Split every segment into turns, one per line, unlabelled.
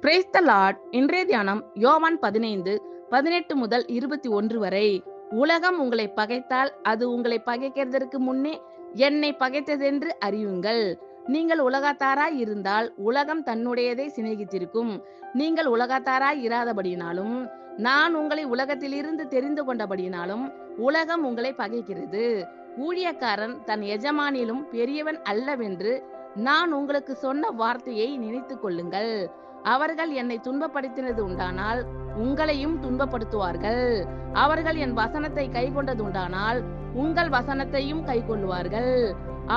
Praise the Lord. இன்றைய தியானம் யோவான் 15:18 முதல் 21 வரை. உலகம் உங்களை பகைத்தால் அது உங்களை பகைக்கிறதற்கு முன்னே என்னை பகைத்ததென்று அறியுங்கள். நீங்கள் உலகத்தாராய் இருந்தால் உலகம் தன்னுடையதை சிநேகித்திருக்கும். நீங்கள் உலகத்தாராய் இராதபடியினாலும் நான் உங்களை உலகத்திலிருந்து தெரிந்து கொண்டபடியினாலும் உலகம் உங்களை பகைக்கிறது. ஊழியக்காரன் தன் எஜமானிலும் பெரியவன் அல்லவென்று நான் உங்களுக்கு சொன்ன வார்த்தையை நினைத்துக் கொள்ளுங்கள். அவர்கள் என்னை துன்பப்படுத்தினது உண்டானால் உங்களையும் துன்பப்படுத்துவார்கள். அவர்கள் என் வசனத்தை கைக்கொண்டது உண்டானால் உங்கள் வசனத்தையும் கைக்கொள்ளுவார்கள்.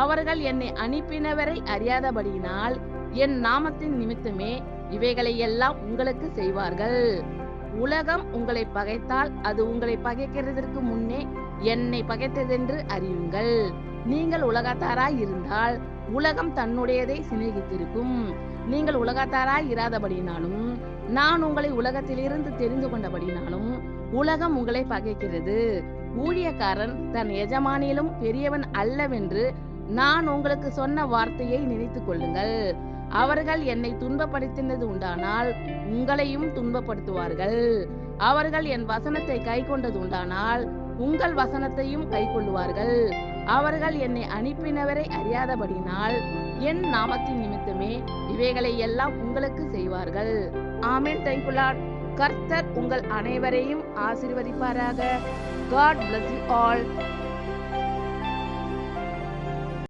அவர்கள் என்னை அனுப்பினவரை அறியாதபடியினால் என் நாமத்தின் நிமித்தமே இவைகளை எல்லாம் உங்களுக்கு செய்வார்கள். உலகம் உங்களை பகைத்தால் அது உங்களை பகைக்கிறதற்கு முன்னே என்னை பகைத்ததென்று அறியுங்கள். நீங்கள் உலகத்தாராய் இருந்தால் உலகம் தன்னுடையதை சிநேகித்திருக்கும். நீங்கள் உலகத்தாராய் இராதபடியினாலும் நான் உங்களை உலகத்திலிருந்து தெரிந்து கொண்டபடினாலும் உலகம் உங்களை பகைக்கிறது. ஊழியக்காரன் தன் எஜமானிலும் பெரியவன் அல்லவென்று நான் உங்களுக்கு சொன்ன வார்த்தையை நினைத்துக் கொள்ளுங்கள். அவர்கள் என்னை துன்பப்படுத்தினது உண்டானால் உங்களையும் துன்பப்படுத்துவார்கள். அவர்கள் என் வசனத்தை கைக்கொண்டது உண்டானால் உங்கள் வசனத்தையும் கைக்கொள்ளுவார்கள். அவர்கள் என்னை அனுப்பினவரை அறியாதபடினால் என் நாமத்தின் நிமித்தமே இவைகளை எல்லாம் உங்களுக்கு செய்வார்கள். ஆமென். Thank you lord. கர்த்தர் உங்கள் அனைவரையும் ஆசீர்வதிப்பாராக. God bless you all.